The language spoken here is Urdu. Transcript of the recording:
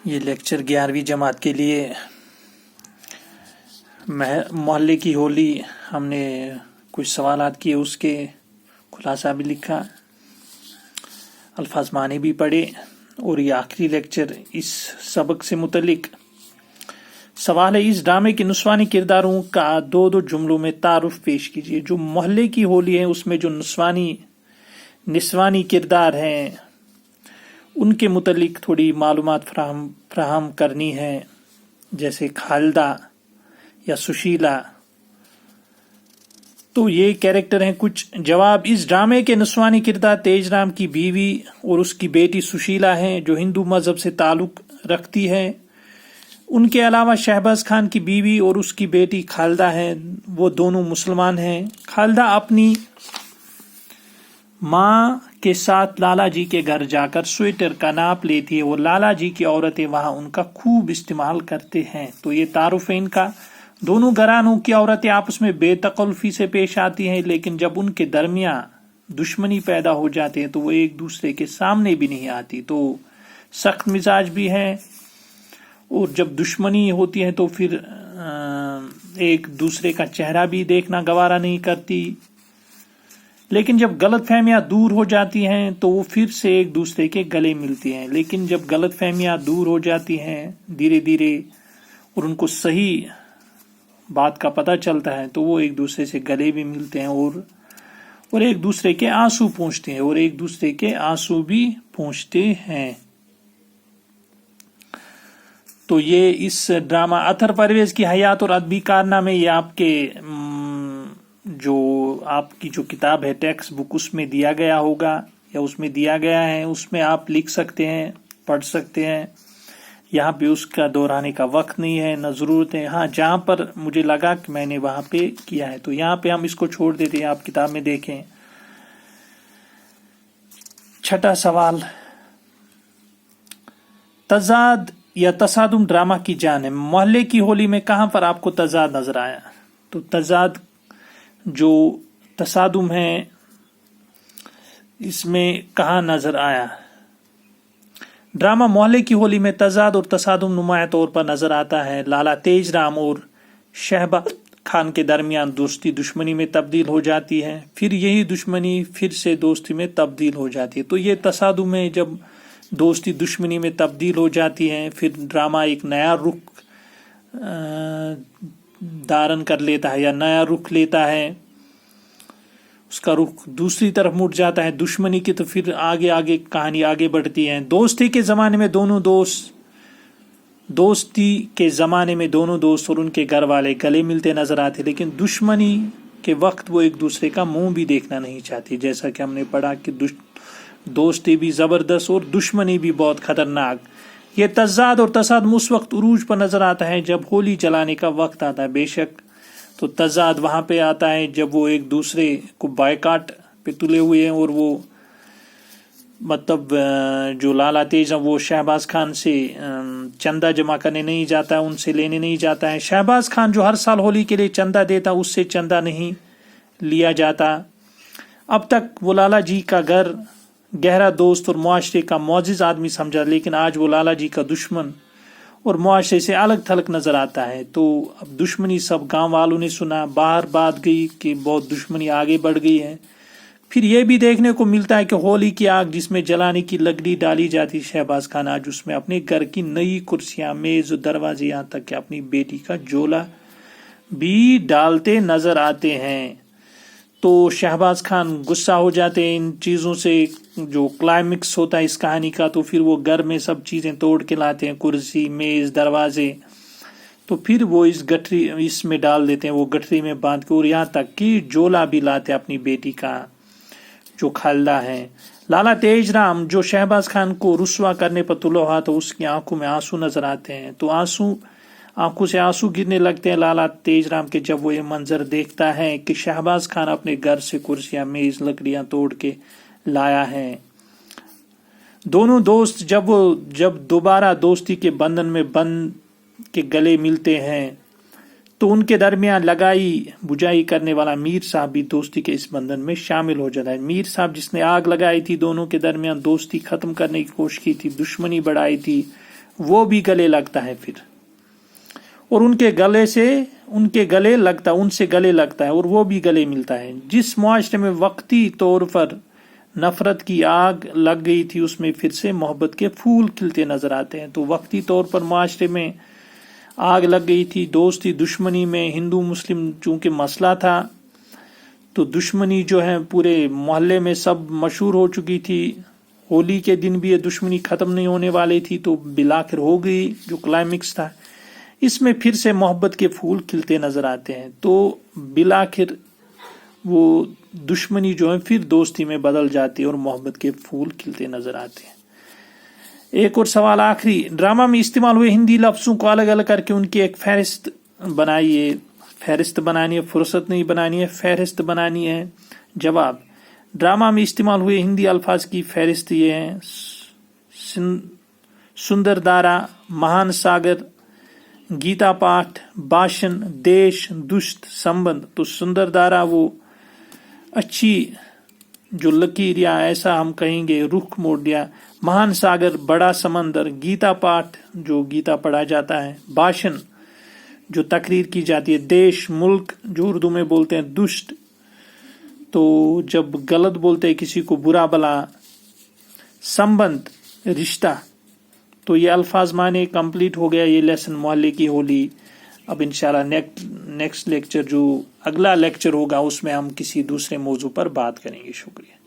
یہ لیکچر 11ویں جماعت کے لیے محلے کی ہولی ہم نے کچھ سوالات کیے، اس کے خلاصہ بھی لکھا، الفاظ معنی بھی پڑھے، اور یہ آخری لیکچر اس سبق سے متعلق سوال ہے۔ اس ڈرامے کے نسوانی کرداروں کا دو جملوں میں تعارف پیش کیجیے۔ جو محلے کی ہولی ہے اس میں جو نسوانی کردار ہیں ان کے متعلق تھوڑی معلومات فراہم کرنی ہے، جیسے خالدہ یا سشیلا۔ تو یہ کیریکٹر ہیں کچھ۔ جواب: اس ڈرامے کے نسوانی کردار تیج رام کی بیوی اور اس کی بیٹی سشیلا ہیں، جو ہندو مذہب سے تعلق رکھتی ہے۔ ان کے علاوہ شہباز خان کی بیوی اور اس کی بیٹی خالدہ ہیں، وہ دونوں مسلمان ہیں۔ خالدہ اپنی ماں کے ساتھ لالا جی کے گھر جا کر سویٹر کا ناپ لیتی ہے اور لالا جی کی عورتیں وہاں ان کا خوب استعمال کرتے ہیں۔ تو یہ تعارف ہے ان کا۔ دونوں گھرانوں کی عورتیں آپس میں بے تکلفی سے پیش آتی ہیں، لیکن جب ان کے درمیان دشمنی پیدا ہو جاتے ہیں تو وہ ایک دوسرے کے سامنے بھی نہیں آتی، تو سخت مزاج بھی ہے، اور جب دشمنی ہوتی ہے تو پھر ایک دوسرے کا چہرہ بھی دیکھنا گوارا نہیں کرتی۔ لیکن جب غلط فہمیاں دور ہو جاتی ہیں تو وہ پھر سے ایک دوسرے کے گلے ملتی ہیں۔ لیکن جب غلط فہمیاں دور ہو جاتی ہیں دھیرے دھیرے اور ان کو صحیح بات کا پتہ چلتا ہے تو وہ ایک دوسرے سے گلے بھی ملتے ہیں اور ایک دوسرے کے آنسو پونچھتے ہیں تو یہ اس ڈرامہ اطہر پرویز کی حیات اور ادبی کارنامے، یہ آپ کے آپ کی جو کتاب ہے ٹیکسٹ بک اس میں دیا گیا ہوگا یا اس میں دیا گیا ہے، اس میں آپ لکھ سکتے ہیں، پڑھ سکتے ہیں۔ یہاں پہ اس کا دہرانے کا وقت نہیں ہے، نہ ضرورت ہے۔ ہاں، جہاں پر مجھے لگا کہ میں نے وہاں پہ کیا ہے تو یہاں پہ ہم اس کو چھوڑ دیتے ہیں، آپ کتاب میں دیکھیں۔ چھٹا سوال، تضاد یا تصادم ڈرامہ کی جان ہے۔ محلے کی ہولی میں کہاں پر آپ کو تضاد نظر آیا؟ تو تضاد جو تصادم ہے اس میں کہاں نظر آیا؟ ڈرامہ محلے کی ہولی میں تضاد اور تصادم نمایاں طور پر نظر آتا ہے۔ لالا تیج رام اور شہباز خان کے درمیان دوستی دشمنی میں تبدیل ہو جاتی ہے، پھر یہی دشمنی پھر سے دوستی میں تبدیل ہو جاتی ہے۔ تو یہ تصادم ہے، جب دوستی دشمنی میں تبدیل ہو جاتی ہے پھر ڈرامہ ایک نیا رخ دھارن کر لیتا ہے یا نیا رخ لیتا ہے، اس کا رخ دوسری طرف مڑ جاتا ہے دشمنی کی، تو پھر آگے کہانی آگے بڑھتی ہے۔ دوستی کے زمانے میں دونوں دوست اور ان کے گھر والے گلے ملتے نظر آتے، لیکن دشمنی کے وقت وہ ایک دوسرے کا منہ بھی دیکھنا نہیں چاہتی، جیسا کہ ہم نے پڑھا کہ دوستی بھی زبردست اور دشمنی بھی بہت خطرناک۔ یہ تضاد اور تصادم اس وقت عروج پر نظر آتا ہے جب ہولی جلانے کا وقت آتا ہے۔ بے شک تو تضاد وہاں پہ آتا ہے جب وہ ایک دوسرے کو بائیکاٹ پہ تلے ہوئے ہیں، اور وہ مطلب جو لالا تیج ہے وہ شہباز خان سے چندہ جمع کرنے نہیں جاتا ہے، ان سے لینے نہیں جاتا ہے۔ شہباز خان جو ہر سال ہولی کے لیے چندہ دیتا، اس سے چندہ نہیں لیا جاتا۔ اب تک وہ لالا جی کا گہرا دوست اور معاشرے کا معزز آدمی سمجھا، لیکن آج وہ لالا جی کا دشمن اور معاشرے سے الگ تھلگ نظر آتا ہے۔ تو اب دشمنی سب گاؤں والوں نے سنا، باہر بات گئی کہ بہت دشمنی آگے بڑھ گئی ہے۔ پھر یہ بھی دیکھنے کو ملتا ہے کہ ہولی کی آگ جس میں جلانے کی لکڑی ڈالی جاتی، شہباز خان آج اس میں اپنے گھر کی نئی کرسیاں، میز و دروازے، یہاں تک کہ اپنی بیٹی کا جولا بھی ڈالتے نظر آتے ہیں۔ تو شہباز خان غصہ ہو جاتے ہیں ان چیزوں سے، جو کلائمیکس ہوتا ہے اس کہانی کا، تو پھر وہ گھر میں سب چیزیں توڑ کے لاتے ہیں، کرسی، میز، دروازے، تو پھر وہ اس میں ڈال دیتے ہیں، وہ گٹری میں باندھ کے، اور یہاں تک کہ جولا بھی لاتے ہیں اپنی بیٹی کا جو خالدہ ہے۔ لالا تیج رام جو شہباز خان کو رسوا کرنے پر تلا ہوا تو اس کی آنکھوں میں آنسو نظر آتے ہیں، تو آنکھوں سے آنسو گرنے لگتے ہیں لالا تیج رام کے جب وہ یہ منظر دیکھتا ہے کہ شہباز خان اپنے گھر سے کرسیاں، میز، لکڑیاں توڑ کے لایا ہے۔ دونوں دوست جب دوبارہ دوستی کے بندھن میں بند کے گلے ملتے ہیں تو ان کے درمیان لگائی بجائی کرنے والا میر صاحب بھی دوستی کے اس بندھن میں شامل ہو جاتا ہے۔ میر صاحب جس نے آگ لگائی تھی دونوں کے درمیان، دوستی ختم کرنے کی کوشش کی تھی، دشمنی بڑھائی تھی، وہ بھی گلے لگتا ہے پھر، اور ان سے گلے لگتا ہے اور وہ بھی گلے ملتا ہے۔ جس معاشرے میں وقتی طور پر نفرت کی آگ لگ گئی تھی اس میں پھر سے محبت کے پھول کھلتے نظر آتے ہیں۔ تو وقتی طور پر معاشرے میں آگ لگ گئی تھی، دوستی دشمنی میں، ہندو مسلم چونکہ مسئلہ تھا تو دشمنی جو ہے پورے محلے میں سب مشہور ہو چکی تھی، ہولی کے دن بھی یہ دشمنی ختم نہیں ہونے والی تھی تو بالآخر ہو گئی، جو کلائمیکس تھا۔ اس میں پھر سے محبت کے پھول کھلتے نظر آتے ہیں، تو بالآخر وہ دشمنی جو ہے پھر دوستی میں بدل جاتی ہے اور محبت کے پھول کھلتے نظر آتے ہیں۔ ایک اور سوال آخری، ڈرامہ میں استعمال ہوئے ہندی لفظوں کو الگ الگ کر کے ان کی ایک فہرست بنائیے۔ فہرست بنانی ہے، فرصت نہیں بنانی ہے، فہرست بنانی ہے۔ جواب، ڈرامہ میں استعمال ہوئے ہندی الفاظ کی فہرست یہ ہیں: سندر دارا، مہان ساگر، گیتا پاٹھ، بھاشن، دیش، دشت، سمبند۔ تو سندر دارا وہ اچھی جو لکیر یا ایسا ہم کہیں گے رخ موڑ دیا، مہان ساگر بڑا سمندر، گیتا پاٹھ جو گیتا پڑھا جاتا ہے، بھاشن جو تقریر کی جاتی ہے، دیش ملک جو اردو میں بولتے ہیں، دشت تو جب غلط بولتے ہیں کسی کو برا بلا، سمبند رشتہ۔ تو یہ الفاظ معنی کمپلیٹ ہو گیا، یہ لیسن محلے کی ہولی۔ اب انشاءاللہ نیکسٹ لیکچر جو اگلا لیکچر ہوگا اس میں ہم کسی دوسرے موضوع پر بات کریں گے۔ شکریہ۔